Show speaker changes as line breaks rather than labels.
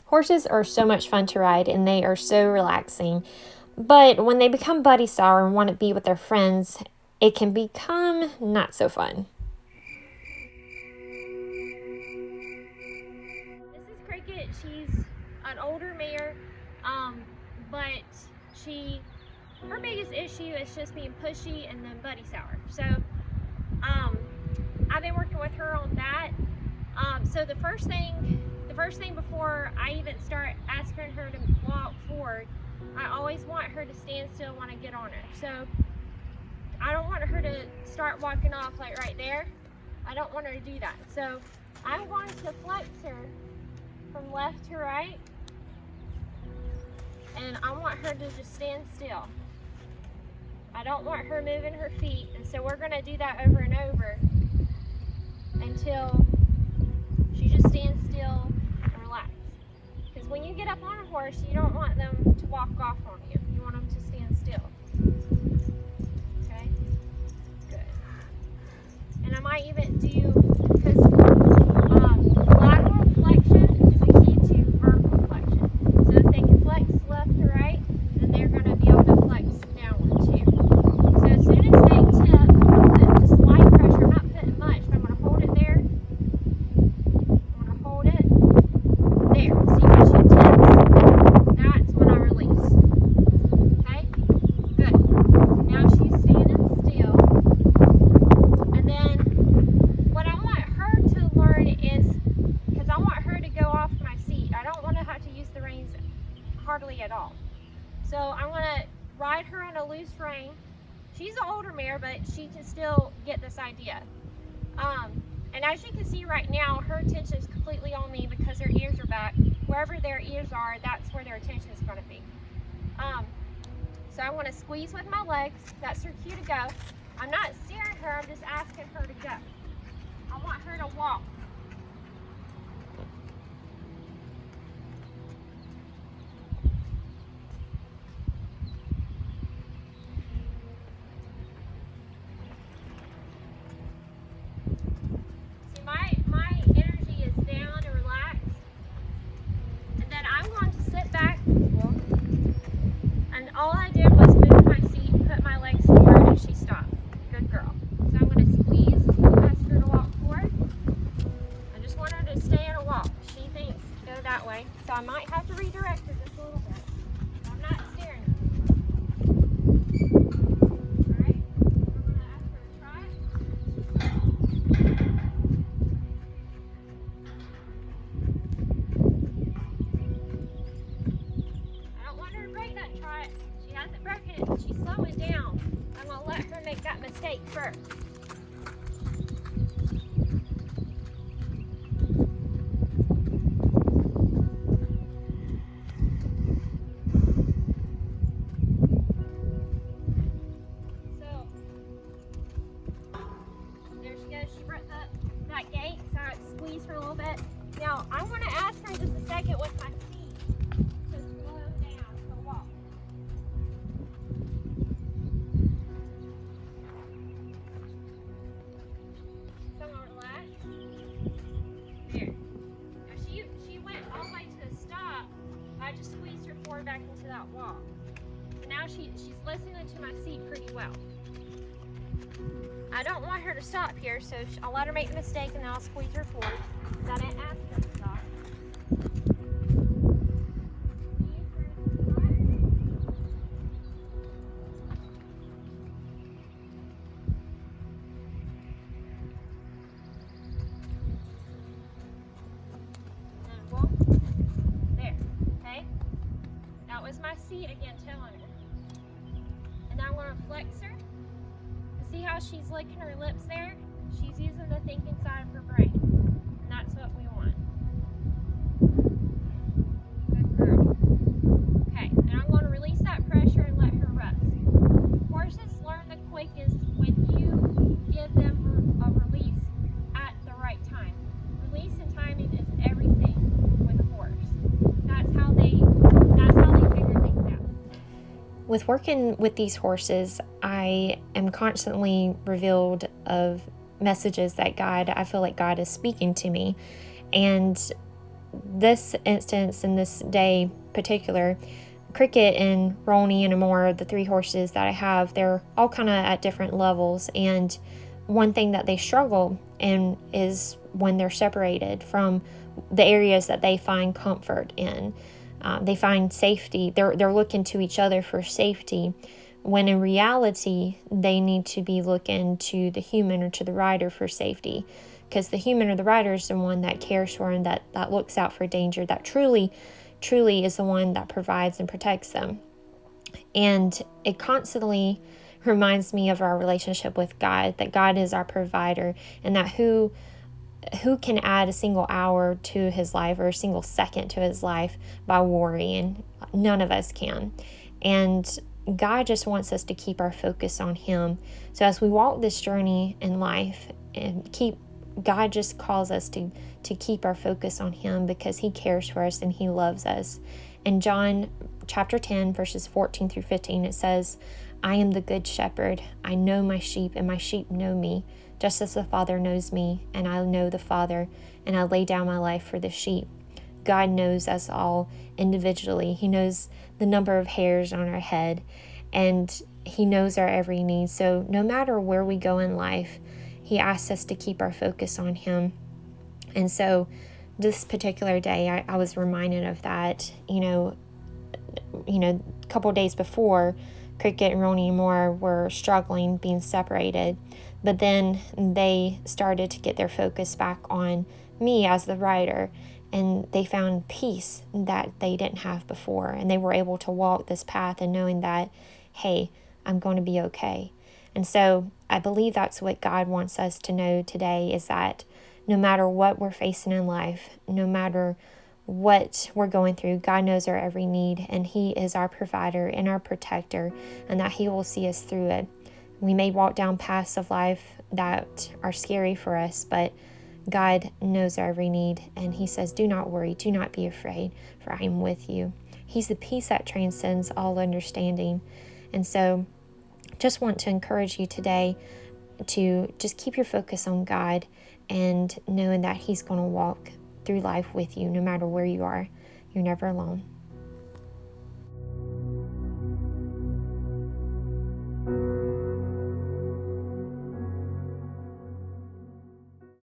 Horses are so much fun to ride and they are so relaxing. But when they become buddy sour and want to be with their friends, it can become not so fun. This is Cricket. She's an older mare, but her biggest issue is just being pushy and then buddy sour. So I've been working with her on that. So the first thing before I even start asking her to walk forward, I always want her to stand still when I get on her. So I don't want her to start walking off like right there. I don't want her to do that. So I'm going to flex her from left to right, and I want her to just stand still. I don't want her moving her feet, and so we're going to do that over and over until she just stands still and relax. Because when you get up on a horse, you don't want them to walk off on you. You want them to stand still. Okay? Good. And I might even do, because lateral flexion is the key to vertical flexion. So if they can flex left to right, then they're going to be able to flex downward too. So as soon as they tip, I'm going to put just light pressure. I'm not putting much, but I'm going to hold it there. I'm going to hold it there. See when she tips? That's when I release. Okay? Good. Now she's standing still. And then what I want her to learn is, because I want her to go off my seat. I don't want to have to use the reins hardly at all. So I'm going to ride her on a loose rein. She's an older mare, but she can still get this idea. And as you can see right now, her attention is completely on me because her ears are back. Wherever their ears are, that's where their attention is going to be. So I want to squeeze with my legs. That's her cue to go. I'm not steering her, I'm just asking her to go. I want her to walk. See, my energy is down and relaxed. And then I'm going to sit back. And all I did was move my seat and put my legs forward, and she stopped. Good girl. So I'm going to squeeze, ask her to walk forward. I just want her to stay in a walk. She thinks go that way. So I might have to redirect her just a little bit. I'm not steering her. Alright? I'm going to ask her to try it. I don't want her to break that trot. She hasn't broken it. She's slowing down. I'm going to let her make that mistake first. So, there she goes. She broke that gate, so I squeezed her a little bit. Now, I'm going to ask her just a second with my seat to slow down to walk. So I'm going to relax. There. Now she went all the way to the stop. I just squeezed her forward back into that walk. So now she's listening to my seat pretty well. I don't want her to stop here, so I'll let her make the mistake and then I'll squeeze her forward. I didn't ask her to stop. And walk. There. Okay? That was my seat again telling her. And now I'm going to flex her. See how she's licking her lips there? She's using the thinking side of her brain. And that's what we want. Good girl. Okay, and I'm going to release that pressure and let her rest. Horses learn the quickest when you give them a release at the right time. Release and timing is everything with a horse. That's how they figure things out. With working with these horses, I am constantly revealed of messages that I feel like God is speaking to me. And this instance, in this day particular, Cricket and Roni and Amora, the 3 horses that I have, they're all kind of at different levels. And one thing that they struggle in is when they're separated from the areas that they find comfort in. They find safety. They're looking to each other for safety, when in reality, they need to be looking to the human or to the rider for safety. Because the human or the rider is the one that cares for them, that looks out for danger, that truly is the one that provides and protects them. And it constantly reminds me of our relationship with God, that God is our provider, and that who can add a single hour to his life or a single second to his life by worrying? None of us can. And God just wants us to keep our focus on him. So as we walk this journey in life, and God just calls us to keep our focus on him, because he cares for us and he loves us. In John chapter 10, verses 14 through 15, it says, I am the good shepherd. I know my sheep, and my sheep know me, just as the Father knows me, and I know the Father, and I lay down my life for the sheep. God knows us all individually. He knows the number of hairs on our head, and he knows our every need. So no matter where we go in life, he asks us to keep our focus on him. And so this particular day, I was reminded of that. A couple days before, Cricket and Roni and Moore were struggling, being separated. But then they started to get their focus back on me as the rider, and they found peace that they didn't have before. And they were able to walk this path and knowing that, hey, I'm going to be okay. And so I believe that's what God wants us to know today, is that no matter what we're facing in life, no matter what we're going through, God knows our every need, and he is our provider and our protector, and that he will see us through it. We may walk down paths of life that are scary for us, but God knows our every need, and he says, do not worry, do not be afraid, for I am with you. He's the peace that transcends all understanding. And so just want to encourage you today to just keep your focus on God, and knowing that he's going to walk through life with you no matter where you are. You're never alone.